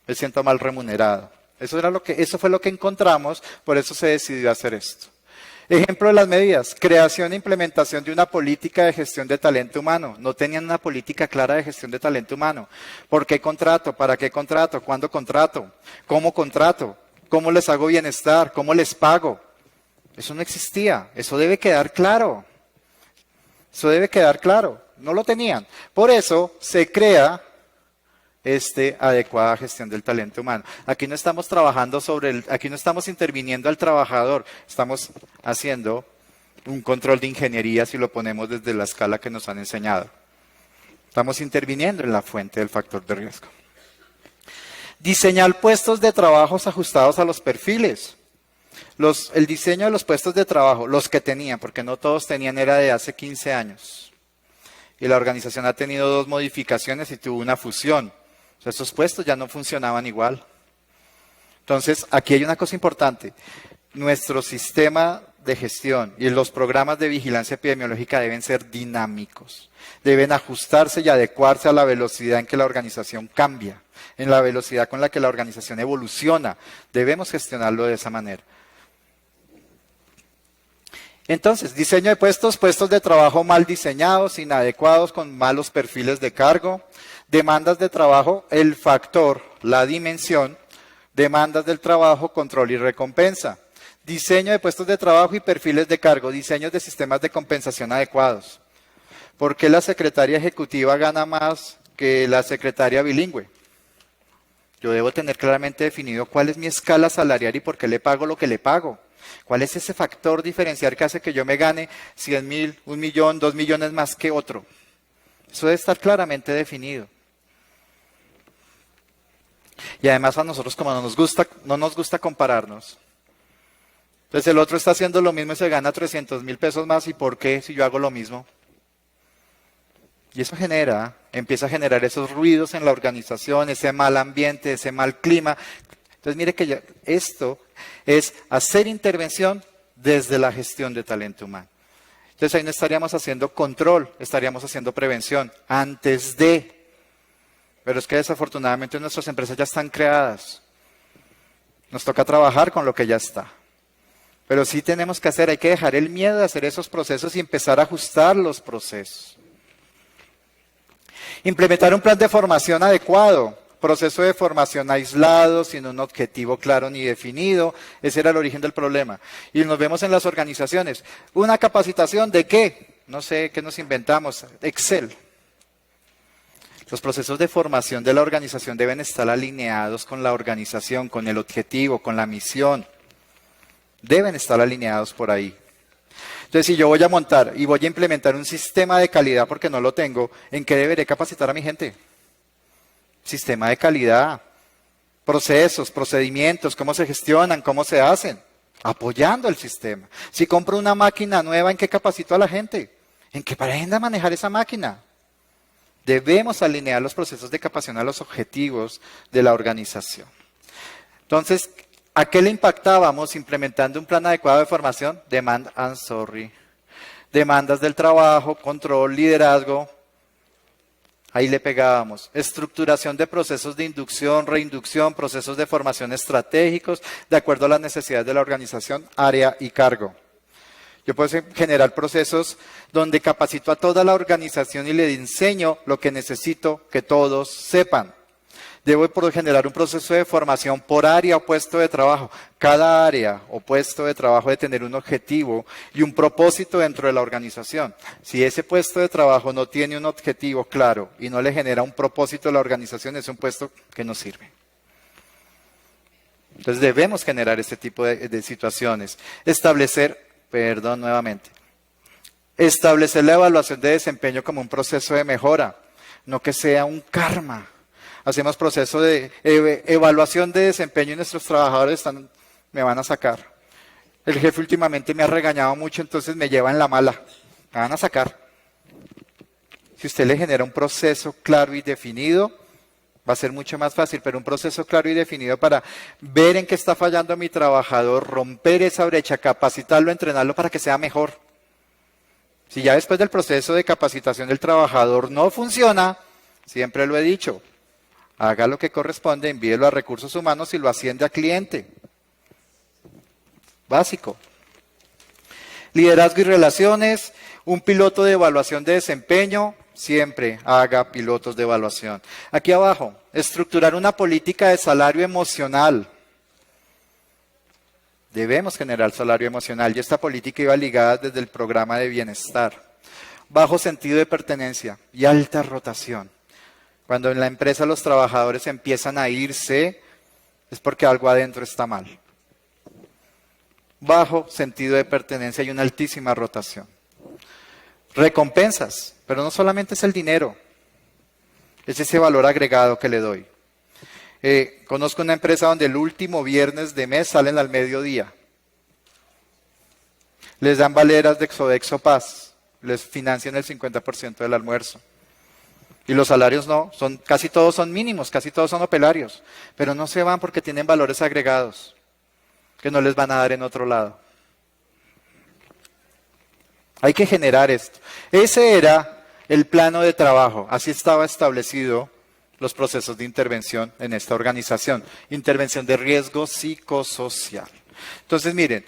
Me siento mal remunerado. Eso fue lo que encontramos, por eso se decidió hacer esto. Ejemplo de las medidas, creación e implementación de una política de gestión de talento humano. No tenían una política clara de gestión de talento humano. ¿Por qué contrato? ¿Para qué contrato? ¿Cuándo contrato? ¿Cómo contrato? ¿Cómo les hago bienestar? ¿Cómo les pago? Eso no existía. Eso debe quedar claro. Eso debe quedar claro. No lo tenían. Por eso se crea adecuada gestión del talento humano. Aquí no estamos trabajando aquí no estamos interviniendo al trabajador, estamos haciendo un control de ingeniería si lo ponemos desde la escala que nos han enseñado. Estamos interviniendo en la fuente del factor de riesgo. Diseñar puestos de trabajo ajustados a los perfiles. El diseño de los puestos de trabajo, los que tenían, porque no todos tenían, era de hace 15 años. Y la organización ha tenido 2 modificaciones y tuvo una fusión. O sea, esos puestos ya no funcionaban igual. Entonces, aquí hay una cosa importante. Nuestro sistema de gestión y los programas de vigilancia epidemiológica deben ser dinámicos. Deben ajustarse y adecuarse a la velocidad en que la organización cambia, en la velocidad con la que la organización evoluciona. Debemos gestionarlo de esa manera. Entonces, diseño de puestos de trabajo mal diseñados, inadecuados, con malos perfiles de cargo, demandas de trabajo, el factor, la dimensión, demandas del trabajo, control y recompensa, diseño de puestos de trabajo y perfiles de cargo, diseños de sistemas de compensación adecuados. ¿Por qué la secretaria ejecutiva gana más que la secretaria bilingüe? Yo debo tener claramente definido cuál es mi escala salarial y por qué le pago lo que le pago. ¿Cuál es ese factor diferencial que hace que yo me gane 100.000, 1 millón, 2 millones más que otro? Eso debe estar claramente definido. Y además a nosotros, como no nos gusta compararnos. Entonces el otro está haciendo lo mismo y se gana 300.000 pesos más. ¿Y por qué si yo hago lo mismo? Y eso empieza a generar esos ruidos en la organización, ese mal ambiente, ese mal clima. Entonces mire que esto es hacer intervención desde la gestión de talento humano. Entonces ahí no estaríamos haciendo control, estaríamos haciendo prevención antes de. Pero es que desafortunadamente nuestras empresas ya están creadas. Nos toca trabajar con lo que ya está. Pero sí tenemos que hay que dejar el miedo de hacer esos procesos y empezar a ajustar los procesos. Implementar un plan de formación adecuado. Proceso de formación aislado, sin un objetivo claro ni definido. Ese era el origen del problema. Y nos vemos en las organizaciones. ¿Una capacitación de qué? No sé, ¿qué nos inventamos? Excel. Los procesos de formación de la organización deben estar alineados con la organización, con el objetivo, con la misión. Deben estar alineados por ahí. Entonces, si yo voy a montar y voy a implementar un sistema de calidad porque no lo tengo, ¿en qué deberé capacitar a mi gente? Sistema de calidad, procesos, procedimientos, cómo se gestionan, cómo se hacen, apoyando el sistema. Si compro una máquina nueva, ¿en qué capacito a la gente? ¿En qué aprenda a manejar esa máquina? Debemos alinear los procesos de capacitación a los objetivos de la organización. Entonces, ¿a qué le impactábamos implementando un plan adecuado de formación? Demandas del trabajo, control, liderazgo. Ahí le pegábamos. Estructuración de procesos de inducción, reinducción, procesos de formación estratégicos, de acuerdo a las necesidades de la organización, área y cargo. Yo puedo generar procesos donde capacito a toda la organización y le enseño lo que necesito que todos sepan. Debo generar un proceso de formación por área o puesto de trabajo. Cada área o puesto de trabajo debe tener un objetivo y un propósito dentro de la organización. Si ese puesto de trabajo no tiene un objetivo claro y no le genera un propósito a la organización, es un puesto que no sirve. Entonces debemos generar este tipo de situaciones. Establecer la evaluación de desempeño como un proceso de mejora, no que sea un karma. Hacemos proceso de evaluación de desempeño y nuestros trabajadores me van a sacar. El jefe últimamente me ha regañado mucho, entonces me lleva en la mala. Me van a sacar. Si usted le genera un proceso claro y definido, va a ser mucho más fácil, pero un proceso claro y definido para ver en qué está fallando mi trabajador, romper esa brecha, capacitarlo, entrenarlo para que sea mejor. Si ya después del proceso de capacitación del trabajador no funciona, siempre lo he dicho, haga lo que corresponde, envíelo a recursos humanos y lo asciende a cliente. Básico. Liderazgo y relaciones, un piloto de evaluación de desempeño, siempre haga pilotos de evaluación. Aquí abajo, estructurar una política de salario emocional. Debemos generar salario emocional y esta política iba ligada desde el programa de bienestar. Bajo sentido de pertenencia y alta rotación. Cuando en la empresa los trabajadores empiezan a irse, es porque algo adentro está mal. bajo sentido de pertenencia y una altísima rotación. Recompensas, pero no solamente es el dinero, es ese valor agregado que le doy. Conozco una empresa donde el último viernes de mes salen al mediodía. Les dan valeras de Sodexo Paz, les financian el 50% del almuerzo. Y los salarios no, casi todos son mínimos, casi todos son hotelarios, pero no se van porque tienen valores agregados que no les van a dar en otro lado. Hay que generar esto. Ese era el plano de trabajo, así estaba establecido los procesos de intervención en esta organización. Intervención de riesgo psicosocial. Entonces, miren,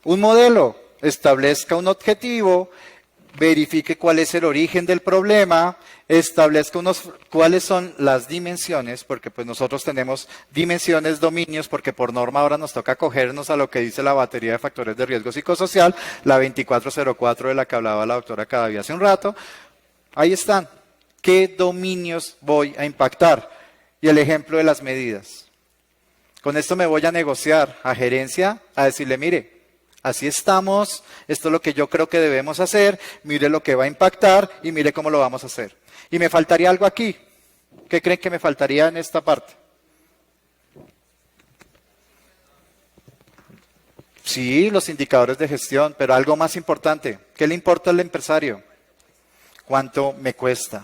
un modelo, establezca un objetivo, verifique cuál es el origen del problema, establezca cuáles son las dimensiones, porque pues nosotros tenemos dimensiones, dominios, porque por norma ahora nos toca acogernos a lo que dice la batería de factores de riesgo psicosocial, la 2404 de la que hablaba la doctora Cadavid hace un rato. Ahí están. ¿Qué dominios voy a impactar? Y el ejemplo de las medidas. Con esto me voy a negociar a gerencia, a decirle, mire, así estamos, esto es lo que yo creo que debemos hacer, mire lo que va a impactar y mire cómo lo vamos a hacer. Y me faltaría algo aquí. ¿Qué creen que me faltaría en esta parte? Sí, los indicadores de gestión, pero algo más importante. ¿Qué le importa al empresario? ¿Cuánto me cuesta?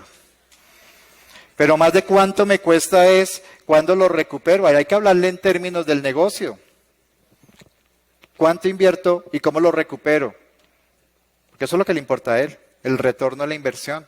Pero más de cuánto me cuesta es cuándo lo recupero. Ahí hay que hablarle en términos del negocio. ¿Cuánto invierto y cómo lo recupero? Porque eso es lo que le importa a él, el retorno a la inversión.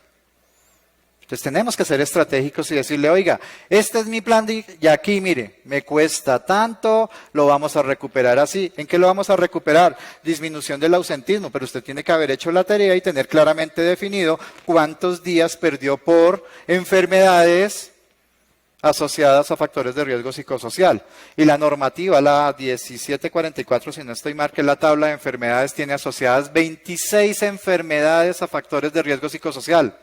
Entonces tenemos que ser estratégicos y decirle, oiga, este es mi plan y aquí, mire, me cuesta tanto, lo vamos a recuperar así. ¿En qué lo vamos a recuperar? Disminución del ausentismo, pero usted tiene que haber hecho la tarea y tener claramente definido cuántos días perdió por enfermedades asociadas a factores de riesgo psicosocial. Y la normativa, la 1744, si no estoy mal, que es la tabla de enfermedades, tiene asociadas 26 enfermedades a factores de riesgo psicosocial.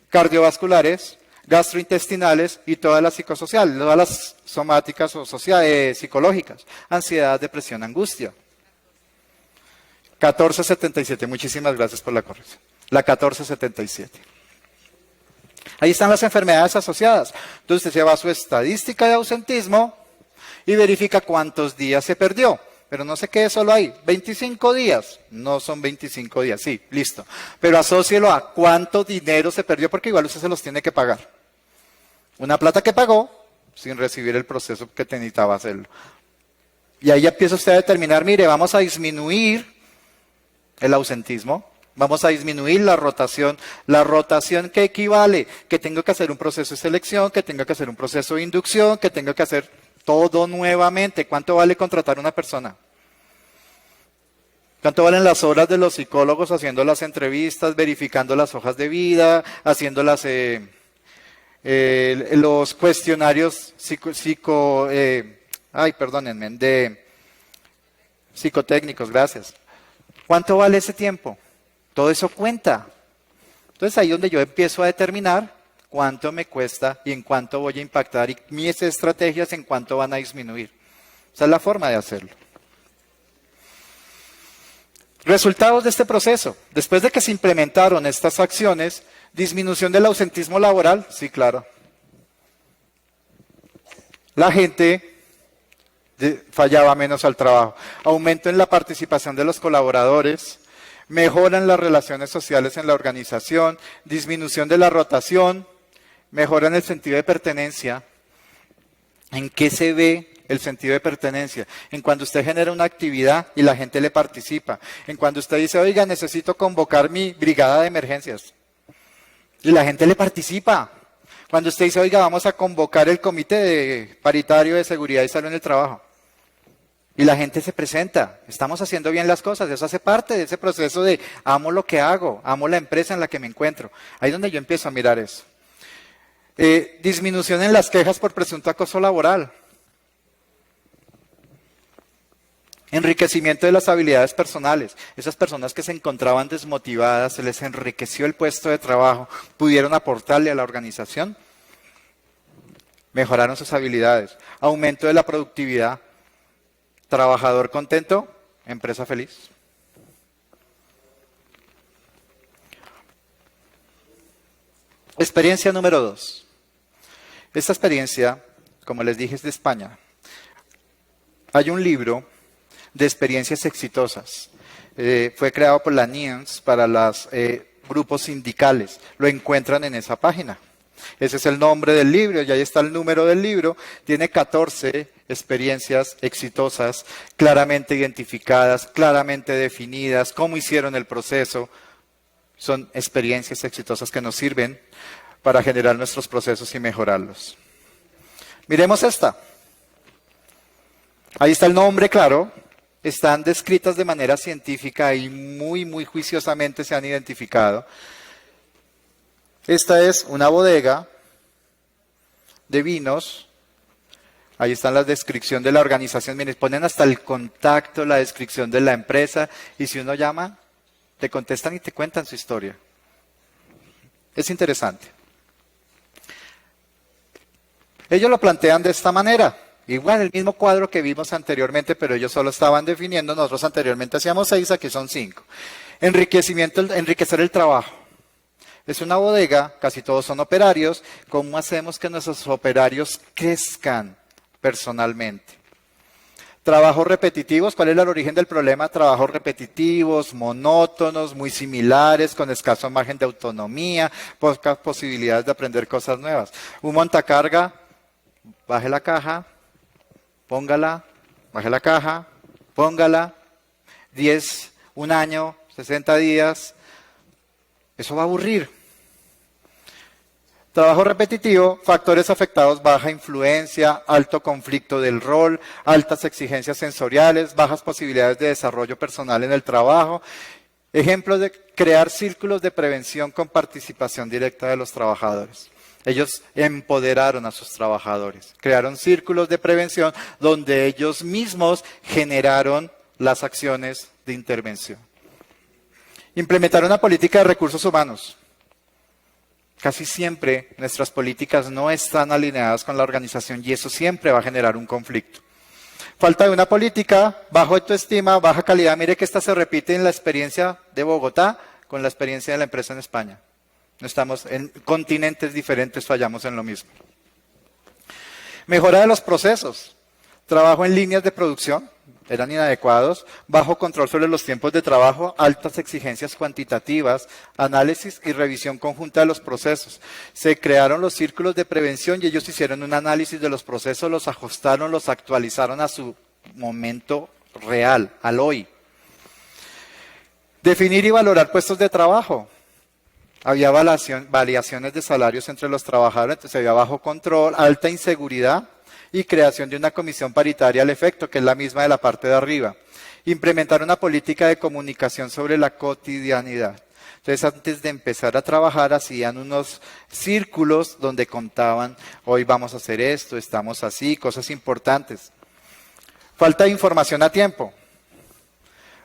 Cardiovasculares, gastrointestinales y todas las psicosociales, todas las somáticas o psicológicas, ansiedad, depresión, angustia. 1477, muchísimas gracias por la corrección. La 1477. Ahí están las enfermedades asociadas. Entonces usted se va a su estadística de ausentismo y verifica cuántos días se perdió. Pero no se quede solo ahí. 25 días. No son 25 días. Sí, listo. Pero asócielo a cuánto dinero se perdió porque igual usted se los tiene que pagar. Una plata que pagó sin recibir el proceso que necesitaba hacerlo. Y ahí ya empieza usted a determinar, mire, vamos a disminuir el ausentismo. Vamos a disminuir la rotación. La rotación que equivale, que tengo que hacer un proceso de selección, que tengo que hacer un proceso de inducción, que tengo que hacer todo nuevamente. ¿Cuánto vale contratar una persona? ¿Cuánto valen las horas de los psicólogos haciendo las entrevistas, verificando las hojas de vida, haciendo los cuestionarios psicotécnicos? Gracias. ¿Cuánto vale ese tiempo? Todo eso cuenta. Entonces ahí es donde yo empiezo a determinar cuánto me cuesta y en cuánto voy a impactar y mis estrategias en cuánto van a disminuir. Esa es la forma de hacerlo. Resultados de este proceso. Después de que se implementaron estas acciones, disminución del ausentismo laboral, sí, claro. La gente fallaba menos al trabajo. Aumento en la participación de los colaboradores, mejoran las relaciones sociales en la organización, disminución de la rotación, mejoran el sentido de pertenencia. ¿En qué se ve el sentido de pertenencia? En cuando usted genera una actividad y la gente le participa. En cuando usted dice, oiga, necesito convocar mi brigada de emergencias. Y la gente le participa. Cuando usted dice, oiga, vamos a convocar el comité paritario de seguridad y salud en el trabajo. Y la gente se presenta, estamos haciendo bien las cosas, eso hace parte de ese proceso de amo lo que hago, amo la empresa en la que me encuentro. Ahí es donde yo empiezo a mirar eso. Disminución en las quejas por presunto acoso laboral. Enriquecimiento de las habilidades personales. Esas personas que se encontraban desmotivadas, se les enriqueció el puesto de trabajo, pudieron aportarle a la organización, mejoraron sus habilidades. Aumento de la productividad. Trabajador contento, empresa feliz. Experiencia número 2. Esta experiencia, como les dije, es de España. Hay un libro de experiencias exitosas. Fue creado por la NIEMS para los grupos sindicales. Lo encuentran en esa página. Ese es el nombre del libro y ahí está el número del libro. Tiene 14 experiencias exitosas, claramente identificadas, claramente definidas, cómo hicieron el proceso. Son experiencias exitosas que nos sirven para generar nuestros procesos y mejorarlos. Miremos esta. Ahí está el nombre, claro. Están descritas de manera científica y muy juiciosamente se han identificado. Esta es una bodega de vinos. Ahí está la descripción de la organización. Miren, ponen hasta el contacto, la descripción de la empresa. Y si uno llama, te contestan y te cuentan su historia. Es interesante. Ellos lo plantean de esta manera. Igual, el mismo cuadro que vimos anteriormente, pero ellos solo estaban definiendo. Nosotros anteriormente hacíamos 6, aquí son 5. Enriquecer el trabajo. Es una bodega, casi todos son operarios. ¿Cómo hacemos que nuestros operarios crezcan personalmente? Trabajos repetitivos, ¿cuál es el origen del problema? Trabajos repetitivos, monótonos, muy similares, con escaso margen de autonomía, pocas posibilidades de aprender cosas nuevas. Un montacarga, baje la caja, póngala, baje la caja, póngala, 10, un año, 60 días, eso va a aburrir. Trabajo repetitivo, factores afectados, baja influencia, alto conflicto del rol, altas exigencias sensoriales, bajas posibilidades de desarrollo personal en el trabajo. Ejemplos de crear círculos de prevención con participación directa de los trabajadores. Ellos empoderaron a sus trabajadores, crearon círculos de prevención donde ellos mismos generaron las acciones de intervención. Implementar una política de recursos humanos. Casi siempre nuestras políticas no están alineadas con la organización y eso siempre va a generar un conflicto. Falta de una política, baja autoestima, baja calidad. Mire que esta se repite en la experiencia de Bogotá con la experiencia de la empresa en España. No estamos en continentes diferentes, fallamos en lo mismo. Mejora de los procesos. Trabajo en líneas de producción, eran inadecuados, bajo control sobre los tiempos de trabajo, altas exigencias cuantitativas, análisis y revisión conjunta de los procesos. Se crearon los círculos de prevención y ellos hicieron un análisis de los procesos, los ajustaron, los actualizaron a su momento real, al hoy. Definir y valorar puestos de trabajo. Había variaciones de salarios entre los trabajadores, entonces había bajo control, alta inseguridad y creación de una comisión paritaria al efecto, que es la misma de la parte de arriba. Implementar una política de comunicación sobre la cotidianidad. Entonces, antes de empezar a trabajar, hacían unos círculos donde contaban, hoy vamos a hacer esto, estamos así, cosas importantes. Falta de información a tiempo.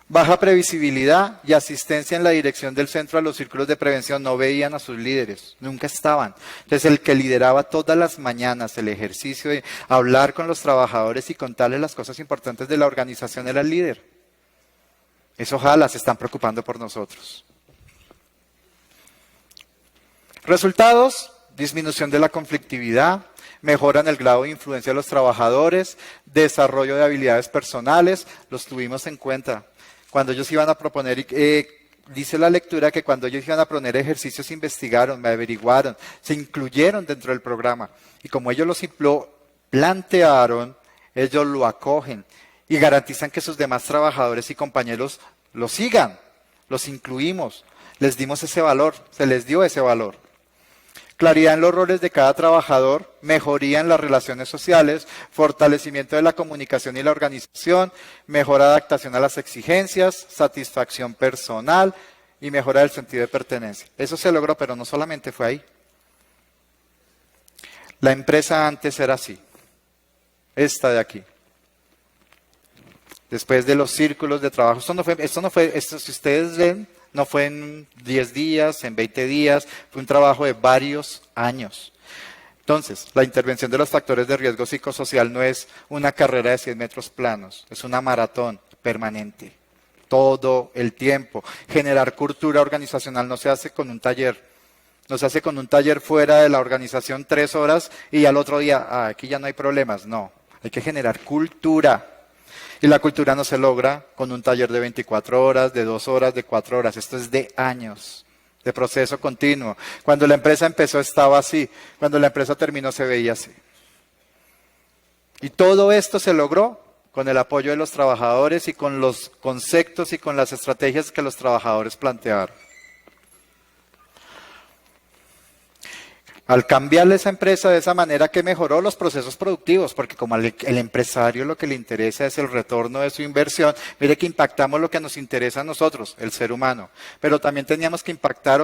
Baja previsibilidad y asistencia en la dirección del centro a los círculos de prevención. No veían a sus líderes, nunca estaban. Entonces el que lideraba todas las mañanas el ejercicio de hablar con los trabajadores y contarles las cosas importantes de la organización era el líder. Eso ojalá se están preocupando por nosotros. Resultados, disminución de la conflictividad, mejora en el grado de influencia de los trabajadores, desarrollo de habilidades personales, los tuvimos en cuenta. Cuando ellos iban a proponer, dice la lectura que cuando ellos iban a proponer ejercicios, investigaron, me averiguaron, se incluyeron dentro del programa. Y como ellos lo plantearon, ellos lo acogen y garantizan que sus demás trabajadores y compañeros lo sigan, los incluimos, les dimos ese valor, se les dio ese valor. Claridad en los roles de cada trabajador, mejoría en las relaciones sociales, fortalecimiento de la comunicación y la organización, mejora de adaptación a las exigencias, satisfacción personal y mejora del sentido de pertenencia. Eso se logró, pero no solamente fue ahí. La empresa antes era así, esta de aquí. Después de los círculos de trabajo, esto si ustedes ven, no fue en 10 días, en 20 días, fue un trabajo de varios años. Entonces, la intervención de los factores de riesgo psicosocial no es una carrera de 100 metros planos, es una maratón. permanente, todo el tiempo. Generar cultura organizacional no se hace con un taller. No se hace con un taller fuera de la organización 3 horas y al otro día, aquí ya no hay problemas. No, hay que generar cultura. Y la cultura no se logra con un taller de 24 horas, de 2 horas, de 4 horas. Esto es de años, de proceso continuo. Cuando la empresa empezó estaba así. Cuando la empresa terminó se veía así. Y todo esto se logró con el apoyo de los trabajadores y con los conceptos y con las estrategias que los trabajadores plantearon. Al cambiarle esa empresa de esa manera, que mejoró los procesos productivos, porque como el empresario lo que le interesa es el retorno de su inversión, mire que impactamos lo que nos interesa a nosotros, el ser humano, pero también teníamos que impactar,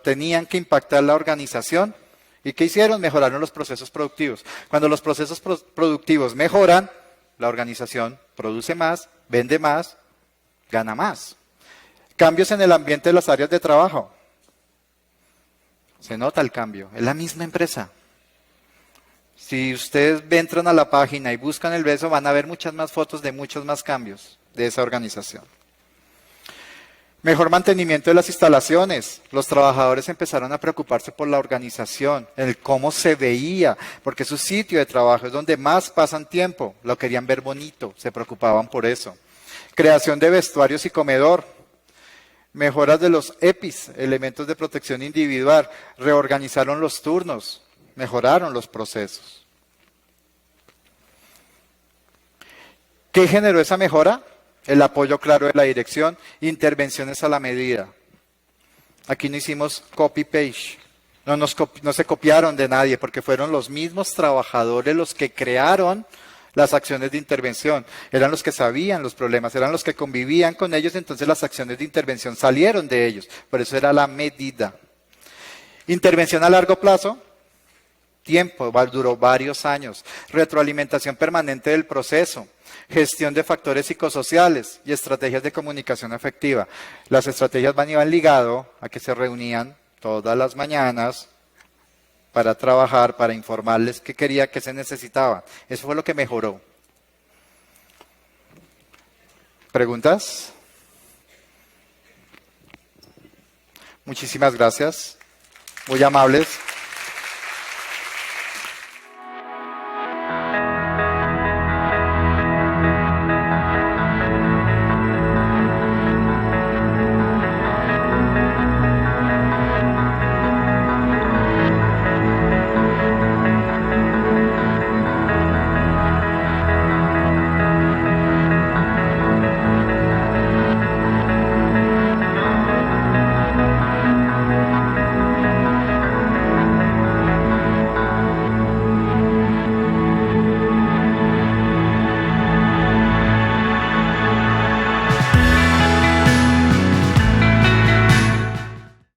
tenían que impactar la organización. ¿Y qué hicieron? Mejoraron los procesos productivos. Cuando los procesos productivos mejoran, la organización produce más, vende más, gana más. Cambios en el ambiente de las áreas de trabajo. Se nota el cambio, es la misma empresa. Si ustedes entran a la página y buscan el beso, van a ver muchas más fotos de muchos más cambios de esa organización. Mejor mantenimiento de las instalaciones. Los trabajadores empezaron a preocuparse por la organización, el cómo se veía, porque su sitio de trabajo es donde más pasan tiempo. Lo querían ver bonito, se preocupaban por eso. Creación de vestuarios y comedor. Mejoras de los EPIs, elementos de protección individual. Reorganizaron los turnos, mejoraron los procesos. ¿Qué generó esa mejora? El apoyo claro de la dirección, intervenciones a la medida. Aquí no hicimos copy-paste, no se copiaron de nadie, porque fueron los mismos trabajadores los que crearon las acciones de intervención. Eran los que sabían los problemas, eran los que convivían con ellos, entonces las acciones de intervención salieron de ellos. Por eso era la medida. Intervención a largo plazo, tiempo, duró varios años. Retroalimentación permanente del proceso. Gestión de factores psicosociales y estrategias de comunicación efectiva. Las estrategias iban ligado a que se reunían todas las mañanas para trabajar, para informarles qué quería, qué se necesitaba. Eso fue lo que mejoró. ¿Preguntas? Muchísimas gracias. Muy amables.